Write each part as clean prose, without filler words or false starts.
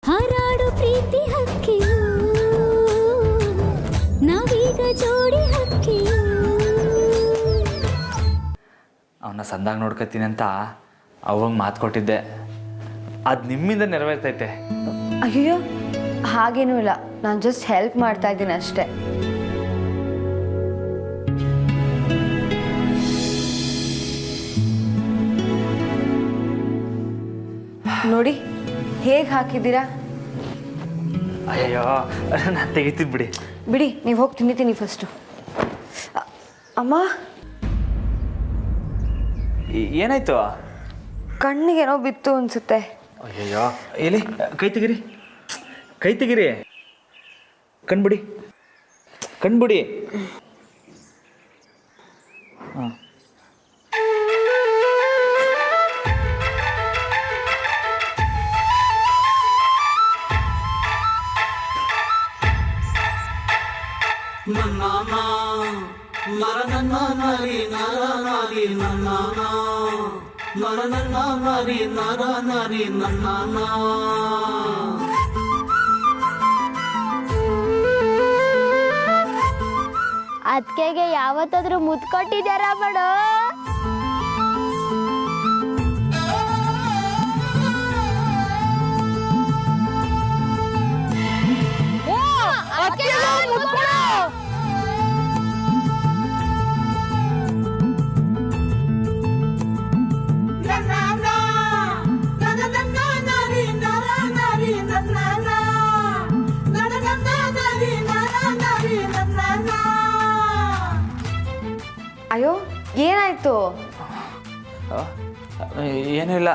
ಹಾರಾಡು ಪ್ರೀತಿ ಹಕ್ಕಿಯು ನಾವೀಗ ಜೋಡಿ ಹಕ್ಕಿಯು. ಅವನ್ನ ಸಂದಾಗ ನೋಡ್ಕೊತೀನಿ ಅಂತ ಅವಂಗೆ ಮಾತು ಕೊಟ್ಟಿದ್ದೆ, ಅದು ನಿಮ್ಮಿಂದ ನೆರವೇರ್ತೈತೆ. ಅಯ್ಯೋ ಹಾಗೇನೂ ಇಲ್ಲ, ನಾನು ಜಸ್ಟ್ ಹೆಲ್ಪ್ ಮಾಡ್ತಾ ಇದ್ದೀನಿ ಅಷ್ಟೇ. ನೋಡಿ ಹೇಗೆ ಹಾಕಿದ್ದೀರಾ. ಅಯ್ಯೋ ನಾನು ತೆಗಿತೀನಿ ಬಿಡಿ. ಬಿಡಿ, ನೀವು ಹೋಗಿ ತಿನ್ನಿತೀನಿ ಫಸ್ಟು. ಅಮ್ಮ ಏನಾಯ್ತು? ಕಣ್ಣಿಗೇನೋ ಬಿತ್ತು ಅನ್ಸುತ್ತೆ. ಅಯ್ಯಯ್ಯೋ ಎಲ್ಲಿ ಕೈ ತೆಗಿರಿ, ಕೈ ತೆಗಿರಿ, ಕಣ್ಬಿಡಿ, ಕಣ್ಬಿಡಿ. ಹಾಂ ಅದ್ಕೆಗೆ ಯಾವತ್ತಾದ್ರೂ ಮುದ್ದು ಕೊಟ್ಟಿದ್ದಾರಾ ಬಡೋ? ಅಯ್ಯೋ ಏನಾಯ್ತು? ಏನೂ ಇಲ್ಲ.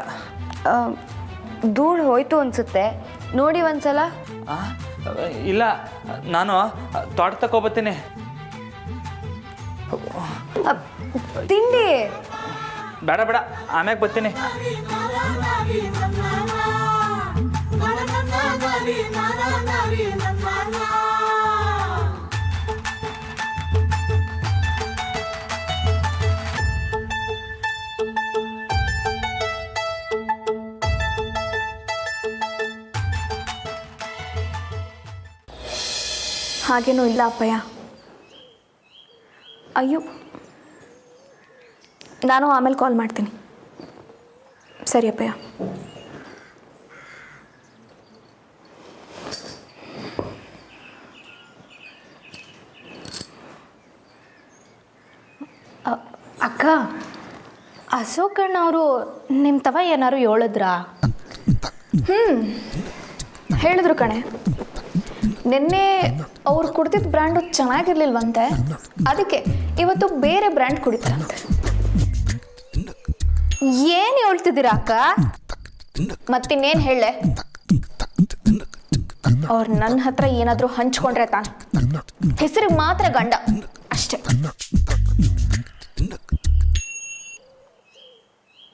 ಧೂಳು ಹೋಯ್ತು ಅನ್ಸುತ್ತೆ, ನೋಡಿ ಒಂದ್ಸಲ. ಇಲ್ಲ, ನಾನು ತೋಟ ತಗೋಬತ್ತೀನಿ. ತಿಂಡಿ ಬೇಡ ಬೇಡ, ಆಮ್ಯಾಗ ಬರ್ತೀನಿ. ಹಾಗೇನೂ ಇಲ್ಲ ಅಪ್ಪಯ್ಯ. ಅಯ್ಯೋ, ನಾನು ಆಮೇಲೆ ಕಾಲ್ ಮಾಡ್ತೀನಿ. ಸರಿ ಅಪ್ಪಯ್ಯ. ಅಕ್ಕ, ಅಶೋಕಣ್ಣ ಅವರು ನಿಮ್ಮ ತವ ಏನಾರು ಹೇಳಿದ್ರಾ? ಹೇಳಿದ್ರು ಕಣೆ. ನಿನ್ನೆ ಅವ್ರು ಕುಡ್ದಿದ್ದ ಬ್ರ್ಯಾಂಡು ಚೆನ್ನಾಗಿರ್ಲಿಲ್ವಂತೆ, ಅದಕ್ಕೆ ಇವತ್ತು ಬೇರೆ ಬ್ರ್ಯಾಂಡ್ ಕುಡಿತಾರಂತೆ. ಏನು ಹೇಳ್ತಿದ್ದೀರಾ ಅಕ್ಕ? ಮತ್ತಿನ್ನೇನು ಹೇಳೆ? ಅವ್ರು ನನ್ನ ಹತ್ರ ಏನಾದರೂ ಹಂಚ್ಕೊಂಡ್ರೆ ತಾನೆ, ಹೆಸರಿಗೆ ಮಾತ್ರ ಗಂಡ ಅಷ್ಟೇ.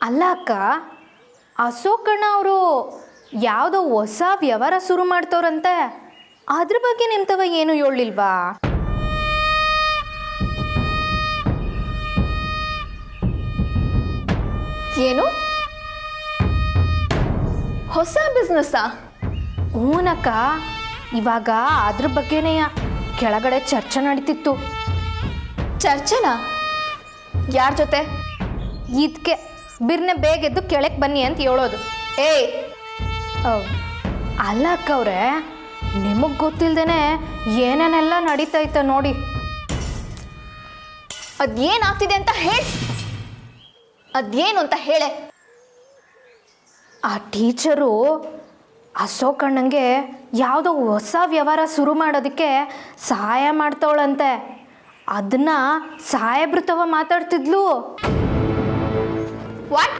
ಅಲ್ಲ ಅಕ್ಕ, ಅಶೋಕಣ್ಣ ಅವರು ಯಾವುದೋ ಹೊಸ ವ್ಯವಹಾರ ಶುರು ಮಾಡ್ತವ್ರಂತೆ, ಅದ್ರ ಬಗ್ಗೆ ನಿಮ್ಮ ತವ ಏನು ಹೇಳಿಲ್ವಾ? ಏನು ಹೊಸ ಬಿಸ್ನೆಸ್ಸಾ? ಹೂನಕ್ಕ, ಇವಾಗ ಅದ್ರ ಬಗ್ಗೆನೇ ಕೆಳಗಡೆ ಚರ್ಚೆ ನಡೀತಿತ್ತು. ಚರ್ಚೆನಾ? ಯಾರ ಜೊತೆ? ಇದಕ್ಕೆ ಬಿರ್ನೆ ಬೇಗೆದ್ದು ಕೆಳಕ್ಕೆ ಬನ್ನಿ ಅಂತ ಹೇಳೋದು. ಏಯ್ ಅಲ್ಲ ಅಕ್ಕ ಅವ್ರೆ, ನಿಮಗೆ ಗೊತ್ತಿಲ್ದೇನೆ ಏನೇನೆಲ್ಲ ನಡೀತೈತೆ ನೋಡಿ. ಅದೇನಾಗ್ತಿದೆ ಅಂತ ಹೇಳಿ, ಅದೇನು ಅಂತ ಹೇಳೆ. ಆ ಟೀಚರು ಅಶೋಕಣ್ಣಂಗೆ ಯಾವುದೋ ಹೊಸ ವ್ಯವಹಾರ ಶುರು ಮಾಡೋದಕ್ಕೆ ಸಹಾಯ ಮಾಡ್ತವಳಂತೆ. ಅದನ್ನ ಸಾಹೇಬ್ರು ಮಾತಾಡ್ತಿದ್ಲು. ವಾಟ್?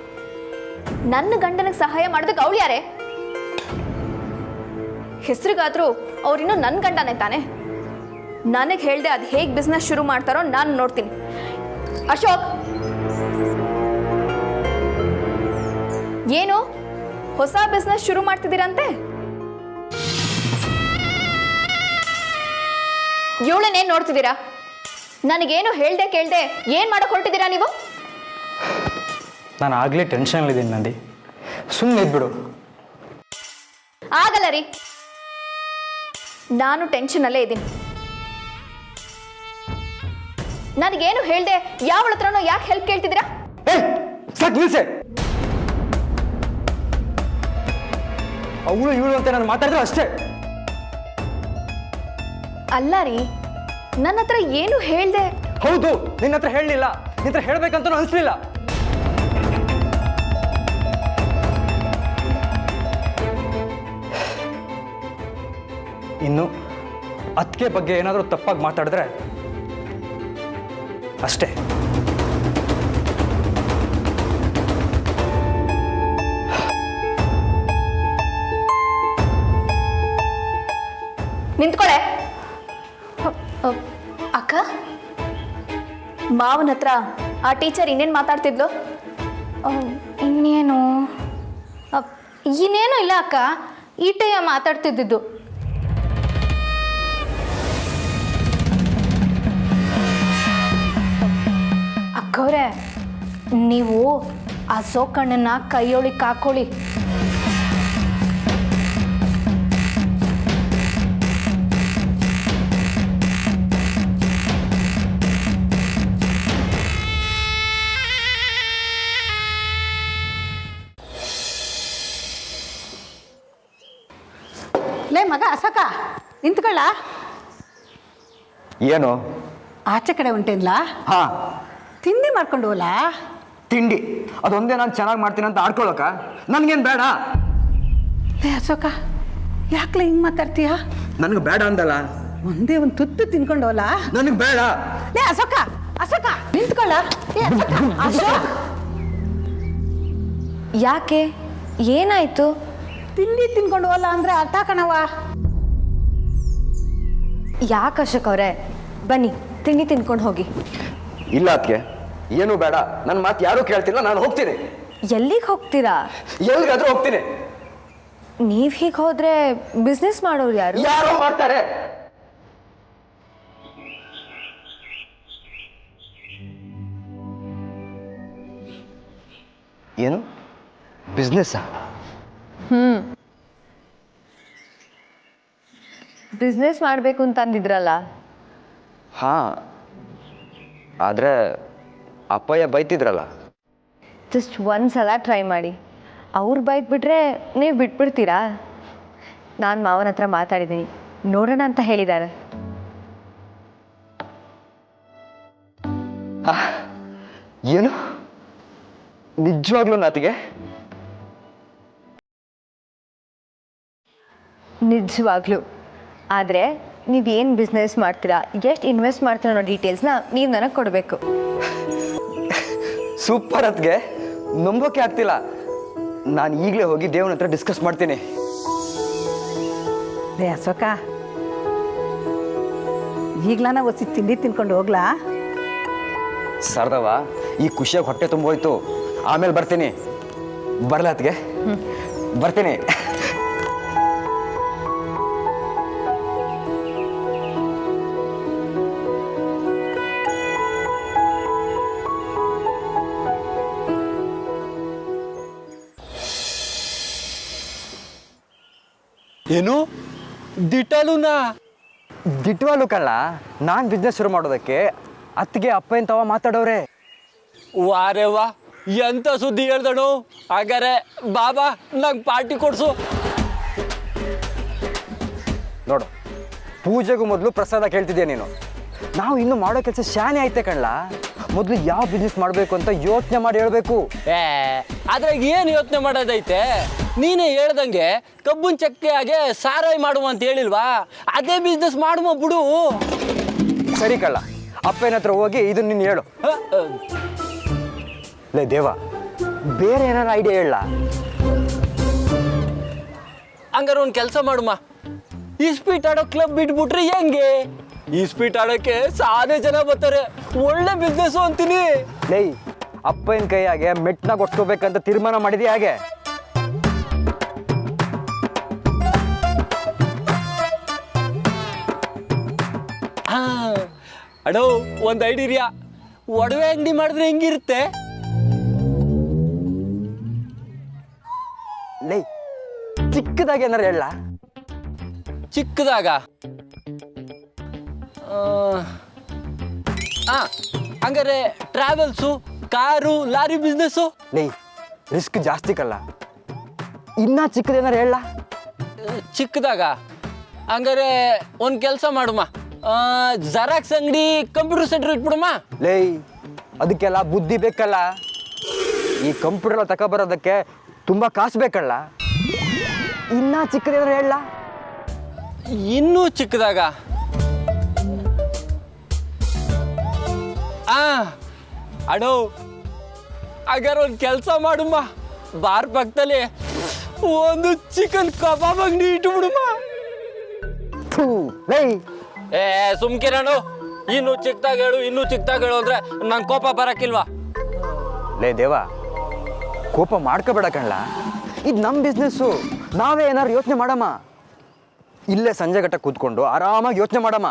ನನ್ನ ಗಂಡನಿಗೆ ಸಹಾಯ ಮಾಡೋದಕ್ಕೆ ಅವಳು ಯಾರೇ? ಹೆಸರಿಗಾದ್ರೂ ಅವ್ರಿನ್ನೂ ನನ್ನ ಗಂಡನೇ ತಾನೆ. ನನಗೆ ಹೇಳ್ದೆ ಅದು ಹೇಗೆ ಬಿಸ್ನೆಸ್ ಶುರು ಮಾಡ್ತಾರೋ ನಾನು ನೋಡ್ತೀನಿ. ಅಶೋಕ್, ಏನು ಹೊಸ ಬಿಸ್ನೆಸ್ ಶುರು ಮಾಡ್ತಿದ್ದೀರಂತೆ? ಇವಳನ್ನೇನು ನೋಡ್ತಿದ್ದೀರಾ? ನನಗೇನು ಹೇಳ್ದೆ ಕೇಳ್ದೆ ಏನು ಮಾಡಕ್ಕೆ ಹೊರಟಿದ್ದೀರಾ ನೀವು? ನಾನು ಆಗಲೇ ಟೆನ್ಷನಲ್ಲಿದ್ದೀನಿ ನಂದಿ, ಸುಮ್ಮನೆ ಇದ್ಬಿಡು. ಆಗಲ್ಲ ರೀ, ನಾನು ಟೆನ್ಷನಲ್ಲೇ ಇದ್ದೀನಿ. ನನಗೇನು ಹೇಳ್ದೆ ಯಾವಳ ಹತ್ರನೋ ಯಾಕೆ ಹೆಲ್ಪ್ ಕೇಳ್ತಿದ್ದೀರಾ? ಅವಳು ಇವಳು ಅಂತ ನಾನು ಮಾತಾಡಿದ್ರೆ ಅಷ್ಟೇ. ಅಲ್ಲ ರೀ, ನನ್ನ ಹತ್ರ ಏನು ಹೇಳ್ದೆ. ಹೌದು, ನಿನ್ನ ಹತ್ರ ಹೇಳಲಿಲ್ಲ, ನಿನ್ನ ಹತ್ರ ಹೇಳ್ಬೇಕಂತ ಅನಿಸ್ಲಿಲ್ಲ. ಇನ್ನು ಅದಕ್ಕೆ ಬಗ್ಗೆ ಏನಾದರೂ ತಪ್ಪಾಗಿ ಮಾತಾಡಿದ್ರೆ ಅಷ್ಟೇ. ನಿಂತ್ಕೊಳೆ. ಅಕ್ಕ, ಮಾವನ ಹತ್ರ ಆ ಟೀಚರ್ ಇನ್ನೇನು ಮಾತಾಡ್ತಿದ್ಲು? ಇನ್ನೇನು ಇನ್ನೇನು ಇಲ್ಲ ಅಕ್ಕ, ಈಟೆಯ ಮಾತಾಡ್ತಿದ್ದಿದ್ದು. ಅಕ್ಕವ್ರೆ, ನೀವು ಆ ಸೋಕಣ್ಣನ ಕೈಯೊಳಗೆ ಹಾಕೊಳ್ಳಿ. ಲೇ ಮಗ ಅಸಕ, ನಿಂತ್ಕೊಳ್ಳ. ಏನು? ಆಚೆ ಕಡೆ ಉಂಟೇನ್ಲ? ಹಾ, ತಿಂಡಿ ಮಾಡ್ಕೊಂಡು ಹೋಲ. ತಿಂಡಿ ಅದೊಂದೇ ನಾನು ಚೆನ್ನಾಗಿ ಮಾಡ್ತೀನಿ ಅಂತ ಆಡ್ಕೊಳಕ ನನಗೇನು ಬೇಡ. ಲೇ ಅಶೋಕ, ಯಾಕ್ಲೆ ಹಿಂಗೆ ಮಾತಾಡ್ತೀಯ? ನನಗೆ ಬೇಡ ಅಂದಲ್ಲ. ಒಂದೇ ಒಂದು ತುತ್ತು ತಿನ್ಕೊಂಡು ಹೋಲ. ನನಗೆ ಬೇಡ. ಲೇ ಅಶೋಕ, ಅಶೋಕ ನಿಂತ್ಕೊಳ್ಳ. ಏ ಅಶೋಕ, ಅಶೋಕ್, ಯಾಕೆ, ಏನಾಯ್ತು? ತಿಂಡಿ ತಿನ್ಕೊಂಡು ಹೋಲ ಅಂದ್ರೆ ಅರ್ಥ ಕಣವ. ಯಾಕೆ ಅಶೋಕ್ ಅವರೇ, ಬನ್ನಿ ತಿಂಡಿ ತಿನ್ಕೊಂಡು ಹೋಗಿ. ಇಲ್ಲ ಅದಕ್ಕೆ ಏನು ಬೇಡ, ನನ್ನ ಮಾತು ಯಾರೂ ಕೇಳ್ತಿಲ್ಲ, ನಾನು ಹೋಗ್ತೀನಿ. ಎಲ್ಲಿಗೆ ಹೋಗ್ತೀರಾ? ಎಲ್ಲಿಗಾದ್ರೂ ಹೋಗ್ತೀನಿ. ನೀವು ಹೀಗೆ ಹೋದ್ರೆ ಬಿಸ್ನೆಸ್ ಮಾಡೋರು ಯಾರು? ಯಾರೋ ಮಾಡ್ತಾರೆ. ಏನು ಬಿಸ್ನೆಸ್ಸಾ? ಬಿಸ್ನೆಸ್ ಮಾಡಬೇಕು ಅಂತ ಅಂದಿದ್ರಲ್ಲ. ಹಾಂ, ಆದರೆ ಅಪ್ಪಯ್ಯ ಬೈತಿದ್ರಲ್ಲ. ಜಸ್ಟ್ ಒಂದು ಸಲ ಟ್ರೈ ಮಾಡಿ, ಅವ್ರು ಬೈದ್ಬಿಟ್ರೆ ನೀವು ಬಿಟ್ಬಿಡ್ತೀರಾ? ನಾನು ಮಾವನ ಹತ್ರ ಮಾತಾಡಿದ್ದೀನಿ, ನೋಡೋಣ ಅಂತ ಹೇಳಿದ್ದಾರೆ. ಏನು ನಿಜವಾಗ್ಲೂ ನಾತಿಗೆ? ನಿಜವಾಗ್ಲೂ. ಆದರೆ ನೀವೇನು ಬಿಸ್ನೆಸ್ ಮಾಡ್ತೀರಾ, ಎಷ್ಟು ಇನ್ವೆಸ್ಟ್ ಮಾಡ್ತೀರಾ ಅನ್ನೋ ಡೀಟೇಲ್ಸ್ನ ನೀವು ನನಗೆ ಕೊಡಬೇಕು. ಸೂಪರ್, ಅದಕ್ಕೆ ನಂಬೋಕೆ ಆಗ್ತಿಲ್ಲ. ನಾನು ಈಗಲೇ ಹೋಗಿ ದೇವನ ಹತ್ರ ಡಿಸ್ಕಸ್ ಮಾಡ್ತೀನಿ. ಲೇ ಅಶೋಕ, ಈಗ್ಲಾನ ಒಸಿ ತಿಂಡಿ ತಿನ್ಕೊಂಡು ಹೋಗ್ಲಾ? ಸರ್ದವ, ಈ ಖುಷಿಯಾಗಿ ಹೊಟ್ಟೆ ತುಂಬೋಯ್ತು, ಆಮೇಲೆ ಬರ್ತೀನಿ. ಬರಲ ಅದಕ್ಕೆ? ಬರ್ತೀನಿ. ಏನು ದಿಟ್ಟಲುನಾ? ದಿಟ್ವಾಲು ಕಳ್ಳ, ನಾನು ಬಿಸ್ನೆಸ್ ಶುರು ಮಾಡೋದಕ್ಕೆ ಅತ್ತಿಗೆ ಅಪ್ಪ ಎಂತವ ಮಾತಾಡೋರೆ. ವಾರೆ ವಾ, ಎಂತ ಸುದ್ದಿ ಹೇಳ್ದಣು? ಹಾಗಾರೆ ಬಾಬಾ ನಂಗೆ ಪಾರ್ಟಿ ಕೊಡ್ಸು. ನೋಡು, ಪೂಜೆಗೂ ಮೊದಲು ಪ್ರಸಾದ ಕೇಳ್ತಿದ್ಯಾ ನೀನು. ನಾವು ಇನ್ನು ಮಾಡೋ ಕೆಲಸ ಶಾನೆ ಐತೆ ಕಳ್ಳ. ಮೊದಲು ಯಾವ ಬಿಸ್ನೆಸ್ ಮಾಡಬೇಕು ಅಂತ ಯೋಚನೆ ಮಾಡಿ ಹೇಳ್ಬೇಕು. ಅದ್ರಾಗ ಏನು ಯೋಚನೆ ಮಾಡೋದೈತೆ? ನೀನೇ ಹೇಳ್ದಂಗೆ ಕಬ್ಬುನ್ ಚಕ್ಕೆಯಾಗೆ ಸಾರಾಯಿ ಮಾಡುವ ಅಂತ ಹೇಳಿಲ್ವಾ? ಅದೇ ಬಿಸ್ನೆಸ್ ಮಾಡುವ ಬಿಡು. ಸರಿ ಕಳ್ಳ, ಅಪ್ಪನ ಹತ್ರ ಹೋಗಿ ಇದನ್ನ ನೀನು ಹೇಳು. ಲೇ ದೇವ, ಬೇರೆ ಏನಾರು ಐಡಿಯಾ ಹೇಳ. ಹಂಗಾರೆ ಒಂದು ಕೆಲಸ ಮಾಡುಮ್ಮ, ಇಸ್ಪೀಟ್ ಆಡೋ ಕ್ಲಬ್ ಬಿಟ್ಬಿಟ್ರೆ ಹೆಂಗೆ? ಇಸ್ಪೀಟ್ ಆಡೋಕ್ಕೆ ಸಾದೇ ಜನ ಬರ್ತಾರೆ, ಒಳ್ಳೆ ಬಿಸ್ನೆಸ್ ಅಂತೀನಿ. ಲೇ, ಅಪ್ಪನ ಕೈಯಾಗೆ ಮೆಟ್ನಾಗ ಒಟ್ಕೋಬೇಕಂತ ತೀರ್ಮಾನ ಮಾಡಿದ್ಯಾ ಹಾಗೆ? ಅಡೋ, ಒಂದು ಐಡಿಯಾ, ಒಡವೆ ಅಂಗಡಿ ಮಾಡಿದ್ರೆ ಹೆಂಗಿರುತ್ತೆ? ಲೇ, ಚಿಕ್ಕದಾಗಿ ಏನಾರು ಹೇಳ. ಚಿಕ್ಕದಾಗ ಹಂಗಾರೆ ಟ್ರಾವೆಲ್ಸು, ಕಾರು, ಲಾರಿ ಬಿಸ್ನೆಸ್ಸು. ಲೇ, ರಿಸ್ಕ್ ಜಾಸ್ತಿ ಕಲ್ಲ, ಇನ್ನ ಚಿಕ್ಕದೇನಾರು ಹೇಳ. ಚಿಕ್ಕದಾಗ ಹಂಗಾರೆ ಒಂದು ಕೆಲಸ ಮಾಡುಮ್ಮ, ಜೆರಾಕ್ಸ್ ಅಂಗಡಿ, ಕಂಪ್ಯೂಟರ್ ಸೆಂಟರ್ ಇಟ್ಬಿಡಮ್ಮ. ಲೇ, ಅದಕ್ಕೆಲ್ಲ ಬುದ್ಧಿ ಬೇಕಲ್ಲ. ಈ ಕಂಪ್ಯೂಟರ್ ಎಲ್ಲ ತಗೊಬರೋದಕ್ಕೆ ತುಂಬ ಕಾಸು ಬೇಕಲ್ಲ. ಇನ್ನ ಚಿಕ್ಕದೇನಾರು ಹೇಳ. ಇನ್ನೂ ಚಿಕ್ಕದಾಗ ಅಡೋ ಹಾಗಾದ್ರೆ ಒಂದು ಕೆಲಸ ಮಾಡುಮ್ಮ, ಬಾರ್ ಪಕ್ಕದಲ್ಲಿ ಒಂದು ಚಿಕನ್ ಕಬಾಬ್ ಅಂಗಡಿ ಇಟ್ಬಿಡುಮ್ಮ. ಲೇ, ಸುಮ್ಕಿರಣು, ಇನ್ನೂ ಚಿಕ್ಕದಾಗ ಹೇಳು, ಇನ್ನೂ ಚಿಕ್ಕದಾಗ ಹೇಳು ಅಂದ್ರೆ ನಂಗೆ ಕೋಪ ಬರಕ್ಕಿಲ್ವಾ? ಲೇ ದೇವ, ಕೋಪ ಮಾಡ್ಕೋಬೇಡ ಕಣ್ಲ. ಇದು ನಮ್ಮ ಬಿಸ್ನೆಸ್ಸು, ನಾವೇ ಏನಾರು ಯೋಚನೆ ಮಾಡಮ್ಮ. ಇಲ್ಲೇ ಸಂಜೆ ಗಟ್ಟ ಕೂತ್ಕೊಂಡು ಆರಾಮಾಗಿ ಯೋಚನೆ ಮಾಡಮ್ಮ.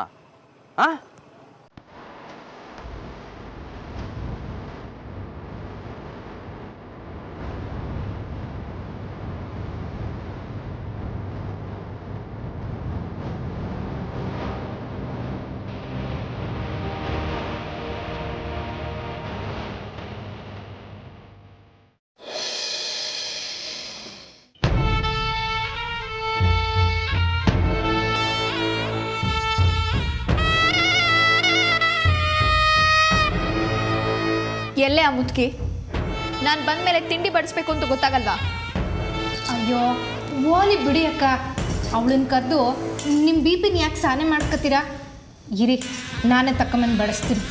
ಆ ಎಲ್ಲೇ ಆ ಮುದುಕಿ? ನಾನು ಬಂದಮೇಲೆ ತಿಂಡಿ ಬಡಿಸ್ಬೇಕು ಅಂತ ಗೊತ್ತಾಗಲ್ವಾ? ಅಯ್ಯೋ ಓಲಿ ಬಿಡಿ ಅಕ್ಕ, ಅವಳನ್ನ ಕರೆದು ನಿಮ್ಮ ಬಿ ಪಿನ ಯಾಕೆ ಸಾನೆ ಮಾಡ್ಕೊತೀರಾ? ಇರಿ, ನಾನೇ ತಕೊಂಬಂದು ಬಡಿಸ್ತೀನಿ.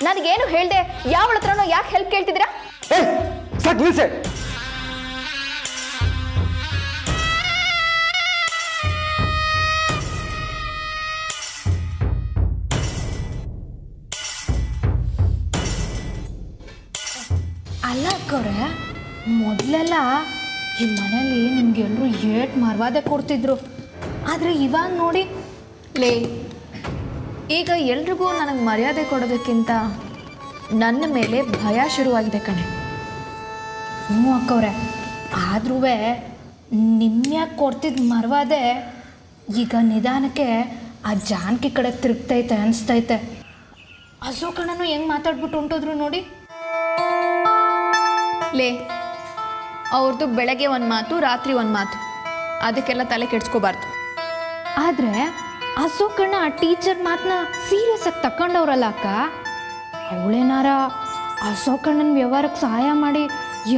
ನನಗೇನು ಹೇಳ್ದೆ, ಯಾವಳ ಹತ್ರನೋ ಯಾಕೆ ಹೆಲ್ಪ್ ಕೇಳ್ತಿದ್ದೀರಾ? ಸಾಕು ನಿಲ್ಸೆ. ಅಲ್ಲ ಅಕ್ಕವ್ರೆ, ಮೊದಲೆಲ್ಲ ಈ ಮನೇಲಿ ನಿಮಗೆಲ್ಲರೂ ಏಟ್ ಮರ್ವಾದೆ ಕೊಡ್ತಿದ್ರು, ಆದರೆ ಇವಾಗ ನೋಡಿ. ಲೇ, ಈಗ ಎಲ್ರಿಗೂ ನನಗೆ ಮರ್ಯಾದೆ ಕೊಡೋದಕ್ಕಿಂತ ನನ್ನ ಮೇಲೆ ಭಯ ಶುರುವಾಗಿದೆ ಕಣೆ. ಹ್ಞೂ ಅಕ್ಕವ್ರೆ, ಆದ್ರೂ ನಿಮ್ಯಾಕೆ ಕೊಡ್ತಿದ್ದ ಮರ್ವಾದೆ ಈಗ ನಿಧಾನಕ್ಕೆ ಆ ಜಾನಕಿ ಕಡೆ ತಿರುಗ್ತೈತೆ ಅನಿಸ್ತೈತೆ. ಅಶೋಕಣ್ಣನು ಹೆಂಗೆ ಮಾತಾಡ್ಬಿಟ್ಟು ಹೊಂಟೋದ್ರು ನೋಡಿ. ಲೇ, ಅವ್ರದ್ದು ಬೆಳಗ್ಗೆ ಒಂದು ಮಾತು, ರಾತ್ರಿ ಒಂದು ಮಾತು, ಅದಕ್ಕೆಲ್ಲ ತಲೆ ಕೆಡ್ಸ್ಕೋಬಾರ್ದು. ಆದರೆ ಅಶೋಕಣ್ಣ ಆ ಟೀಚರ್ ಮಾತನ್ನ ಸೀರಿಯಸ್ ಆಗಿ ತಗೊಂಡವ್ರಲ್ಲ ಅಕ್ಕ. ಅವಳೇನಾರ ಅಶೋಕಣ್ಣನ ವ್ಯವಹಾರಕ್ಕೆ ಸಹಾಯ ಮಾಡಿ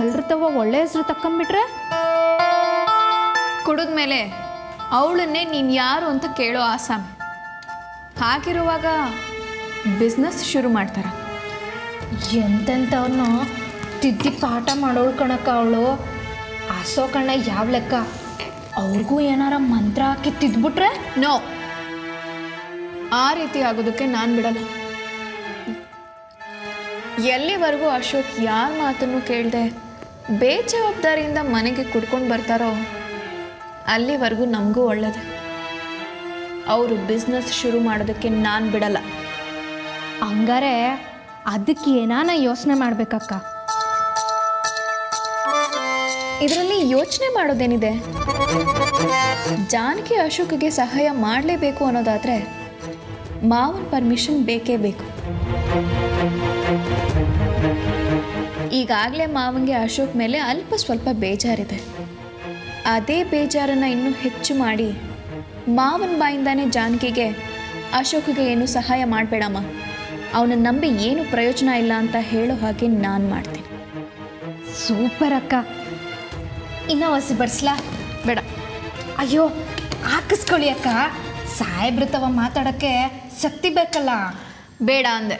ಎಲ್ರ ತವ ಒಳ್ಳೆ ಹೆಸರು ತಕೊಂಬಿಟ್ರೆ? ಕುಡಿದ್ಮೇಲೆ ಅವಳನ್ನೇ ನೀನು ಯಾರು ಅಂತ ಕೇಳೋ ಆಸಾಮಿ. ಹಾಗಿರುವಾಗ ಬಿಸ್ನೆಸ್ ಶುರು ಮಾಡ್ತಾರ. ಎಂತೆಂಥವ್ರನ್ನ ತಿದ್ದಿ ಪಾಠ ಮಾಡೋಳು ಕಣಕ್ಕ ಅವಳು. ಅಶೋಕಣ್ಣ ಯಾವ ಲೆಕ್ಕ? ಅವ್ರಿಗೂ ಏನಾರ ಮಂತ್ರ ಹಾಕಿ ತಿದ್ಬಿಟ್ರೆ? ನೋ, ಆ ರೀತಿ ಆಗೋದಕ್ಕೆ ನಾನು ಬಿಡಲ್ಲ. ಎಲ್ಲಿವರೆಗೂ ಅಶೋಕ್ ಯಾರ ಮಾತನ್ನು ಕೇಳದೆ ಬೇಜವಾಬ್ದಾರಿಯಿಂದ ಮನೆಗೆ ಕುಡ್ಕೊಂಡು ಬರ್ತಾರೋ ಅಲ್ಲಿವರೆಗೂ ನಮಗೂ ಒಳ್ಳೆಯದು. ಅವರು ಬಿಸ್ನೆಸ್ ಶುರು ಮಾಡೋದಕ್ಕೆ ನಾನು ಬಿಡಲ್ಲ. ಹಂಗಾರೆ ಅದಕ್ಕೆ ಏನಾನ ಯೋಚನೆ ಮಾಡ್ಬೇಕಕ್ಕ. ಇದರಲ್ಲಿ ಯೋಚನೆ ಮಾಡೋದೇನಿದೆ? ಜಾನಕಿ ಅಶೋಕ್ಗೆ ಸಹಾಯ ಮಾಡಲೇಬೇಕು ಅನ್ನೋದಾದರೆ ಮಾವನ ಪರ್ಮಿಷನ್ ಬೇಕೇ ಬೇಕು. ಈಗಾಗಲೇ ಮಾವನಿಗೆ ಅಶೋಕ್ ಮೇಲೆ ಅಲ್ಪ ಸ್ವಲ್ಪ ಬೇಜಾರಿದೆ. ಅದೇ ಬೇಜಾರನ್ನು ಇನ್ನೂ ಹೆಚ್ಚು ಮಾಡಿ ಮಾವನ ಬಾಯಿಂದಾನೇ ಜಾನಕಿಗೆ ಅಶೋಕ್ಗೆ ಏನು ಸಹಾಯ ಮಾಡಬೇಡಮ್ಮ, ಅವನನ್ನು ನಂಬಿ ಏನು ಪ್ರಯೋಜನ ಇಲ್ಲ ಅಂತ ಹೇಳೋ ಹಾಗೆ ನಾನು ಮಾಡ್ತೀನಿ. ಸೂಪರ್ ಅಕ್ಕ. ಇನ್ನೂ ಹಸಿ ಬಡಿಸ್ಲಾ? ಬೇಡ. ಅಯ್ಯೋ ಹಾಕಿಸ್ಕೊಳ್ಳಿ ಅಕ್ಕ, ಸಾಹೇಬ್ರ ತವ ಮಾತಾಡೋಕ್ಕೆ ಶಕ್ತಿ ಬೇಕಲ್ಲ. ಬೇಡ ಅಂದೆ.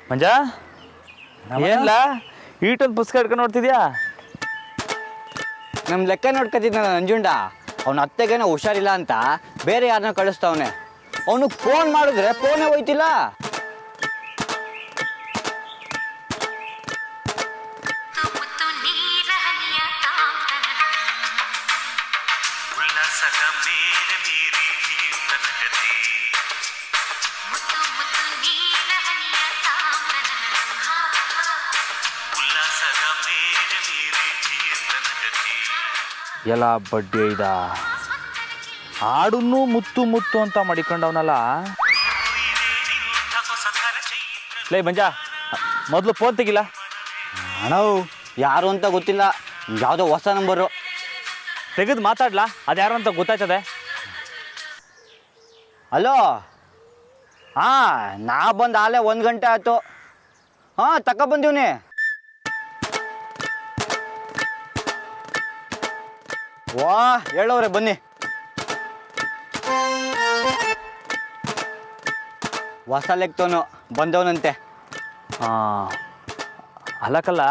ಮಂಜ ಏನ್ಲ ಈಟೊಂದು ಪುಸ್ತಕ ಹಿಡ್ಕೊಂಡು ನೋಡ್ತಿದ್ಯಾ? ನಮ್ಮ ಲೆಕ್ಕ ನೋಡ್ಕೊತಿದ್ದ ನಂಜುಂಡ ಅವ್ನ ಅತ್ತೆಗೇನೋ ಹುಷಾರಿಲ್ಲ ಅಂತ ಬೇರೆ ಯಾರನ್ನ ಕಳಿಸ್ತಾವನೆ. ಅವನಿಗೆ ಫೋನ್ ಮಾಡಿದ್ರೆ ಫೋನೇ ಹೋಯ್ತಿಲ್ಲ. ಎಲ್ಲ ಬಡ್ಡಿ ಐದ ಹಾಡನ್ನು ಮುತ್ತು ಮುತ್ತು ಅಂತ ಮಡಿಕೊಂಡವನಲ್ಲ. ಲೇ ಮಂಜ, ಮೊದಲು ಫೋನ್ ತೆಗಿಲ್ಲ. ಅಣ್ಣವು ಯಾರು ಅಂತ ಗೊತ್ತಿಲ್ಲ, ಯಾವುದೋ ಹೊಸ ನಂಬರು. ತೆಗೆದು ಮಾತಾಡ್ಲಾ, ಅದು ಯಾರು ಅಂತ ಗೊತ್ತಾಯ್ತದೆ. ಹಲೋ, ಹಾಂ ನಾ ಬಂದು ಆಲೇ 1 ಗಂಟೆ ಆಯ್ತು. ಹಾಂ ತಗೊಬಂದೀವ್ನಿ. ವಾ ಹೇಳವ್ರೆ ಬನ್ನಿ. ಹೊಸ ಲೆಕ್ತವನು ಬಂದವನಂತೆ. ಹಾಂ ಅಲ್ಲಕಲ್ಲ,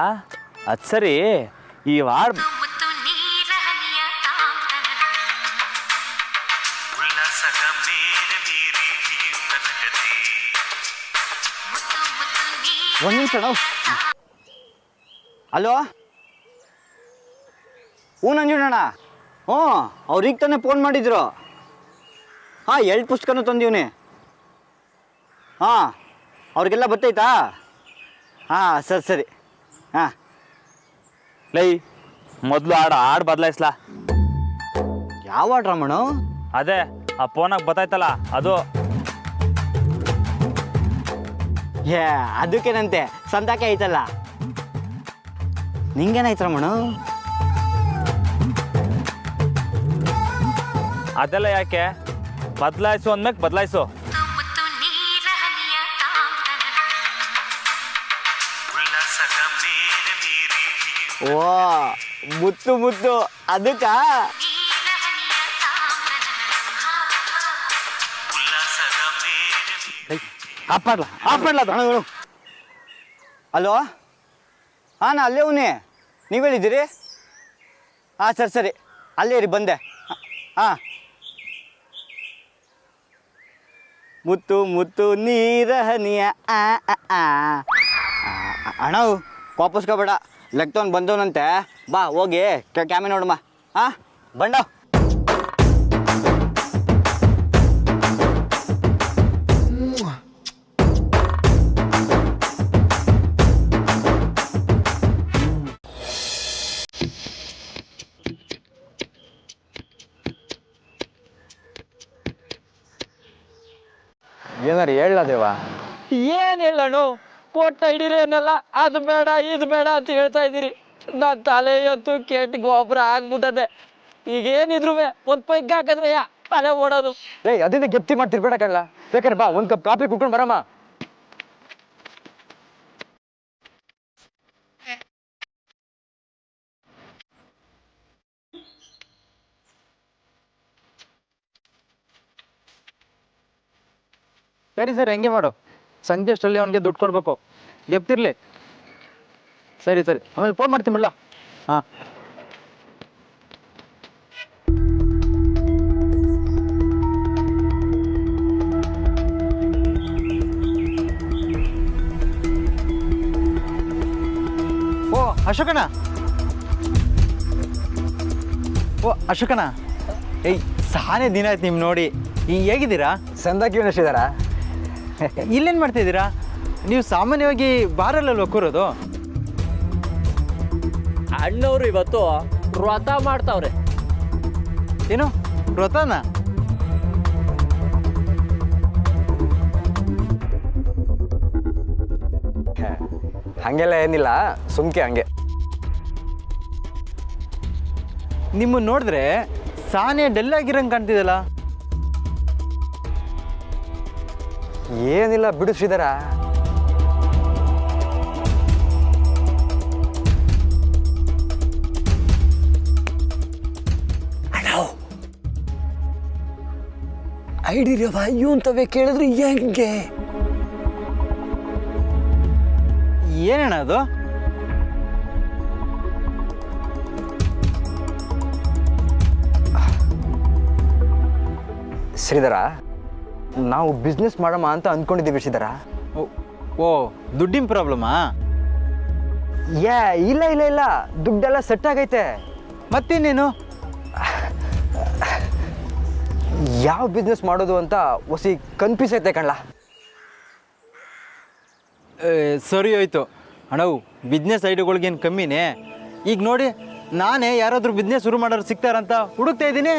ಅದು ಸರಿ. ಈ ಹಾಡು ಒಂದು ನಿಮಿಷ ನಾವು. ಹಲೋ, ಹ್ಞೂ ನಂಜುಂಡಣ್ಣ. ಹ್ಞೂ ಅವ್ರಿಗೆ ತಾನೇ ಫೋನ್ ಮಾಡಿದ್ರು. ಹಾಂ 2 ಪುಸ್ತಕನೂ ತಂದೀವ್ನಿ. ಹಾಂ ಅವ್ರಿಗೆಲ್ಲ ಬರ್ತೈತಾ? ಹಾಂ ಸರಿ ಸರಿ. ಹಾಂ ಲೈ ಮೊದಲು ಹಾಡು ಬದಲಾಯಿಸ್ಲಾ. ಯಾವ ಆರ್ಡ್ರ್ ರಮಣ? ಅದೇ ಆ ಫೋನಾಗ ಬತ್ತಾಯ್ತಲ್ಲ ಅದು. ಏ ಅದಕ್ಕೇನಂತೆ, ಸಂತಾಕೆ ಐತಲ್ಲ. ನಿಂಗೇನಾಯ್ತು ರಮಣ? ಅದೆಲ್ಲ ಯಾಕೆ, ಬದಲಾಯಿಸು ಅಂದ್ಮೇಲೆ ಬದಲಾಯಿಸು. ಓ ಮುತ್ತು ಮುತ್ತು ಅದಕ್ಕ. ಆಫ್ ಮಾಡ್ಲಾ ಹಲೋ, ಹಾಂ ನಾ ಅಲ್ಲೇ ಅವನೇ. ನೀವು ಹೇಳಿದ್ದೀರಿ? ಹಾಂ ಸರಿ ಸರಿ, ಅಲ್ಲೇ ಇರಿ, ಬಂದೆ. ಹಾಂ ಮುತ್ತು ಮುತ್ತು ನೀರ ಹನಿಯ ಅಣ್ಣ ವಾಪಸ್ಕೋಬೇಡ. ಲೆಕ್ತವನ್ ಬಂದವನಂತೆ, ಬಾ ಹೋಗಿ ಕ್ಯಾಮೆ ನೋಡಮ್ಮ. ಹಾಂ ಬಂಡ. ಏನಾರು ಹೇಳ ದೇವ? ಏನ್ ಹೇಳೋಣ, ಕೊಟ್ಟ ಹಿಡೀರೇನಲ್ಲ, ಅದು ಬೇಡ ಇದು ಬೇಡ ಅಂತ ಹೇಳ್ತಾ ಇದ್ದೀರಿ. ನನ್ನ ತಲೆ ಅಂತೂ ಕೆಟ್ಟ ಗೊಬ್ಬರ ಆಗ್ಬಿಟ್ಟದೆ. ಈಗೇನಿದ್ರು ಒಂದು ಪೈಕ್ ಹಾಕಿದ್ರೆ ತಲೆ ಓಡೋದು. ಏಯ್ ಅದರಿಂದ ಗೆಪ್ತಿ ಮಾಡ್ತಿರ್ಬೇಡ ಕಣ್ಣ. ಬೇಕಾದ್ರೆ ಬಾ, 1 ಕಪ್ ಕಾಫಿ ಕುಡ್ಕೊಂಡು ಬರಮ್ಮ. ಸರಿ ಸರಿ, ಹೆಂಗೆ ಮಾಡು. ಸಂಜೆ ಅಷ್ಟರಲ್ಲಿ ಅವನಿಗೆ ದುಡ್ಡು ಕೊಡ್ಬೇಕು, ಗೆಪ್ತಿರ್ಲಿ. ಸರಿ ಸರಿ, ಆಮೇಲೆ ಫೋನ್ ಮಾಡ್ತೀನಿ ಬಿಡ್ಲಾ? ಹಾಂ ಓ ಅಶೋಕಣ್ಣ, ಏಯ್ ಸಾನೇ ದಿನ ಆಯ್ತು ನಿಮ್ ನೋಡಿ. ಈಗ ಹೇಗಿದ್ದೀರಾ? ಸಂದಾಕಿ ಎಷ್ಟಿದಾರ? ಇಲ್ಲೇನು ಮಾಡ್ತಿದ್ದೀರಾ ನೀವು? ಸಾಮಾನ್ಯವಾಗಿ ಬಾರಲ್ಲಲ್ವ ಕೂರೋದು? ಅಣ್ಣವ್ರು ಇವತ್ತು ವ್ರತ ಮಾಡ್ತಾವ್ರೆ. ಏನು ವ್ರತನ? ಹಂಗೆಲ್ಲ ಏನಿಲ್ಲ, ಸುಮ್ಕೆ ಹಂಗೆ. ನಿಮ್ಮನ್ನು ನೋಡಿದ್ರೆ ಸಾನೇ ಡೆಲ್ ಆಗಿರಂಗೆ ಕಾಣ್ತಿದ್ದಲ್ಲ. ಏನಿಲ್ಲ ಬಿಡು ಶ್ರೀಧರ. ಐಡಿರವ ಇವು ಅಂತವೇ ಕೇಳಿದ್ರೆ ಹೆಂಗೆ? ಏನಣ್ಣ ಅದು? ಶ್ರೀಧರ, ನಾವು ಬಿಸ್ನೆಸ್ ಮಾಡಮ್ಮ ಅಂತ ಅಂದ್ಕೊಂಡಿದ್ದೀವಿ ಶ್ರೀಧರ. ಓ ದುಡ್ಡಿನ ಪ್ರಾಬ್ಲಮಾ? ಇಲ್ಲ ಇಲ್ಲ ಇಲ್ಲ, ದುಡ್ಡೆಲ್ಲ ಸೆಟ್ ಆಗೈತೆ. ಮತ್ತಿನ್ನೇನು? ಯಾವ ಬಿಸ್ನೆಸ್ ಮಾಡೋದು ಅಂತ ಹೊಸಿ ಕನ್ಫ್ಯೂಸ್ ಐತೆ ಕಣ್ಲ. ಸರಿ ಹೋಯ್ತು ಅಣ್ಣವು, ಬಿಸ್ನೆಸ್ ಐಡಿಯಾಗಳ್ಗೇನು ಕಮ್ಮಿನೇ. ಈಗ ನೋಡಿ, ನಾನೇ ಯಾರಾದರೂ ಬಿಸ್ನೆಸ್ ಶುರು ಮಾಡೋರು ಸಿಗ್ತಾರಂತ ಹುಡುಕ್ತಾ ಇದ್ದೀನಿ.